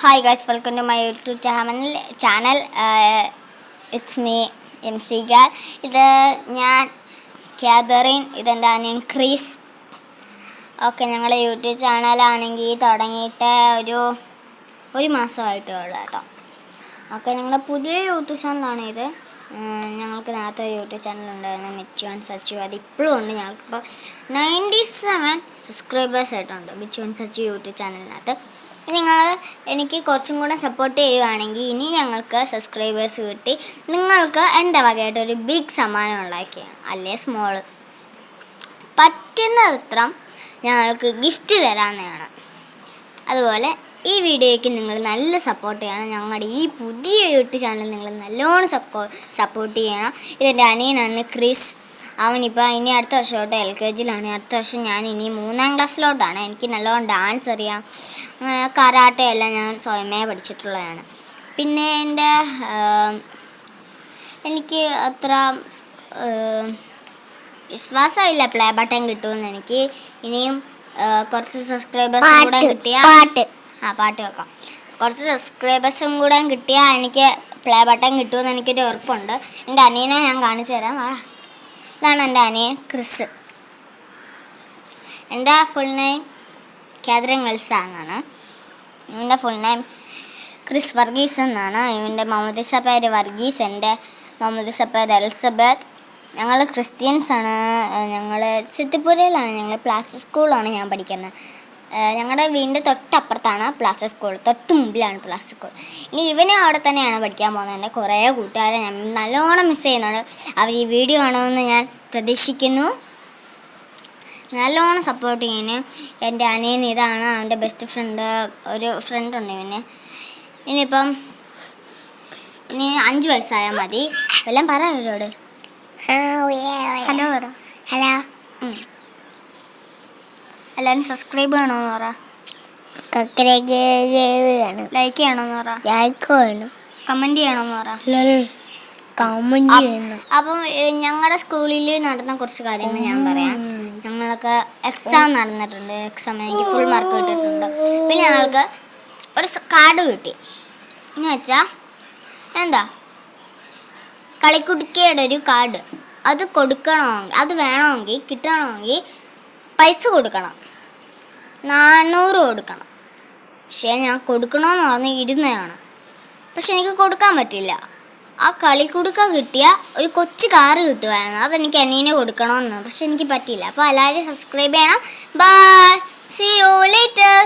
Hi guys, welcome to my YouTube channel. It's me, MC Gal. ഇത് ഞാൻ Catherine, ഇതെൻ്റെ അനിയൻ ക്രിസ്. ഓക്കെ, ഞങ്ങളുടെ യൂട്യൂബ് ചാനലാണെങ്കിൽ തുടങ്ങിയിട്ട് ഒരു മാസമായിട്ടേ ഉള്ളൂ കേട്ടോ. ഓക്കെ, ഞങ്ങളുടെ പുതിയ യൂട്യൂബ് ചാനലാണ് ഇത്. ഞങ്ങൾക്ക് നേരത്തെ ഒരു യൂട്യൂബ് ചാനൽ ഉണ്ടായിരുന്നു, മിച്ചു ആൻഡ് സച്ചു. അത് ഇപ്പോഴും ഉണ്ട്. ഞങ്ങൾക്കിപ്പോൾ 97 സബ്സ്ക്രൈബേഴ്സ് ആയിട്ടുണ്ട് മിച്ചു ആൻഡ് സച്ചു യൂട്യൂബ് ചാനലിനകത്ത്. നിങ്ങൾ എനിക്ക് കുറച്ചും കൂടെ സപ്പോർട്ട് ചെയ്യുവാണെങ്കിൽ ഇനി ഞങ്ങൾക്ക് സബ്സ്ക്രൈബേഴ്സ് കിട്ടി നിങ്ങൾക്ക് എൻ്റെ വകയായിട്ടൊരു ബിഗ് സമ്മാനം ഉണ്ടാക്കിയാണ്, അല്ലേ സ്മോള്, പറ്റുന്നത്ര ഞങ്ങൾക്ക് ഗിഫ്റ്റ് തരാമെന്നാണ്. അതുപോലെ ഈ വീഡിയോയ്ക്ക് നിങ്ങൾ നല്ല സപ്പോർട്ട് ചെയ്യണം. ഞങ്ങളുടെ ഈ പുതിയ യൂട്യൂബ് ചാനൽ നിങ്ങൾ നല്ലോണം സപ്പോർട്ട് ചെയ്യണം. ഇതെൻ്റെ അനിയനാണ് ക്രിസ്. അവനിപ്പോൾ ഇനി അടുത്ത വർഷമായിട്ട് LKGയിലാണ്. അടുത്ത വർഷം ഞാൻ ഇനി 3ാം ക്ലാസ്സിലോട്ടാണ്. എനിക്ക് നല്ലോണം ഡാൻസ് അറിയാം, കരാട്ടെ എല്ലാം ഞാൻ സ്വയമേ പഠിച്ചിട്ടുള്ളതാണ്. പിന്നെ എനിക്ക് അത്ര വിശ്വാസമില്ല പ്ലേ ബട്ടൺ കിട്ടുമെന്ന്. എനിക്ക് ഇനിയും കുറച്ച് സബ്സ്ക്രൈബേഴ്സും കൂടെ കിട്ടിയാൽ പാട്ട് വെക്കാം. കുറച്ച് സബ്സ്ക്രൈബേഴ്സും കൂടെ കിട്ടിയാൽ എനിക്ക് പ്ലേ ബട്ടൺ കിട്ടുമെന്ന് എനിക്കൊരു ഉറപ്പുണ്ട്. എൻ്റെ അനിയനെ ഞാൻ കാണിച്ചു തരാം. ഇതാണ് എൻ്റെ അനിയൻ ക്രിസ്. എൻ്റെ ഫുൾ നെയിം കാതറിൻ എൽസ എന്നാണ്. ഇവൻ്റെ ഫുൾ നെയിം ക്രിസ് വർഗീസ് എന്നാണ്. ഇവൻ്റെ മുഹമ്മദിസ പേര് വർഗീസ്, എൻ്റെ മുഹമ്മദിസ പേര് എലിസബത്ത്. ഞങ്ങൾ ക്രിസ്ത്യൻസാണ്. ഞങ്ങൾ ചിത്തിപ്പുരയിലാണ്. ഞങ്ങൾ പ്ലാസ്റ്റർ സ്കൂളാണ് ഞാൻ പഠിക്കുന്നത്. ഞങ്ങളുടെ വീടിൻ്റെ തൊട്ടപ്പുറത്താണ് പ്ലാസ്റ്റർ സ്കൂൾ, തൊട്ട് മുമ്പിലാണ് പ്ലാസ്റ്റർ സ്കൂൾ. ഇനി ഇവനെ അവിടെ തന്നെയാണ് പഠിക്കാൻ പോകുന്നത്. എൻ്റെ കുറേ കൂട്ടുകാരെ ഞാൻ നല്ലോണം മിസ് ചെയ്യുന്നുണ്ട്. അവർ ഈ വീഡിയോ കാണുമെന്ന് ഞാൻ പ്രതീക്ഷിക്കുന്നു. നല്ലോണം സപ്പോർട്ട് ചെയ്യുന്നു. എൻ്റെ അനിയൻ ഇതാണ്, അവൻ്റെ ബെസ്റ്റ് ഫ്രണ്ട്. ഒരു ഫ്രണ്ടുണ്ട് ഇവന്. ഇനി 5 വയസ്സായാൽ മതി. എല്ലാം പറ അവരോട്. ഹലോ പറ. ഹലോ. എല്ലാവരും സബ്സ്ക്രൈബ് ചെയ്യണമെന്ന് പറ. ലൈക്ക് ചെയ്യണമെന്ന് പറ. കമൻറ്റ് ചെയ്യണമെന്ന് പറ. അപ്പം ഞങ്ങളുടെ സ്കൂളിൽ നടന്ന കുറച്ച് കാര്യങ്ങൾ ഞാൻ പറയാം. ഞങ്ങൾക്ക് എക്സാം നടന്നിട്ടുണ്ട്. എക്സാമിന് എനിക്ക് ഫുൾ മാർക്ക് കിട്ടിയിട്ടുണ്ട്. പിന്നെ ഞങ്ങൾക്ക് ഒരു കാർഡ് കിട്ടി. എന്ന് വെച്ചാൽ എന്താ, കളിക്കുടുക്കയുടെ ഒരു കാർഡ്. അത് കൊടുക്കണമെങ്കിൽ, അത് വേണമെങ്കിൽ, കിട്ടണമെങ്കിൽ പൈസ കൊടുക്കണം, 400 കൊടുക്കണം. പക്ഷേ ഞാൻ കൊടുക്കണമെന്ന് പറഞ്ഞ് ഇരുന്നതാണ്. പക്ഷെ എനിക്ക് കൊടുക്കാൻ പറ്റില്ല. ആ കളിക്കുടുക്ക കിട്ടിയ ഒരു കൊച്ചു കാറ് കിട്ടുമായിരുന്നു. അതെനിക്ക് അനിയനെ കൊടുക്കണമെന്ന്, പക്ഷെ എനിക്ക് പറ്റിയില്ല. അപ്പോൾ എല്ലാവരും സബ്സ്ക്രൈബ് ചെയ്യണം. Bye, see you later.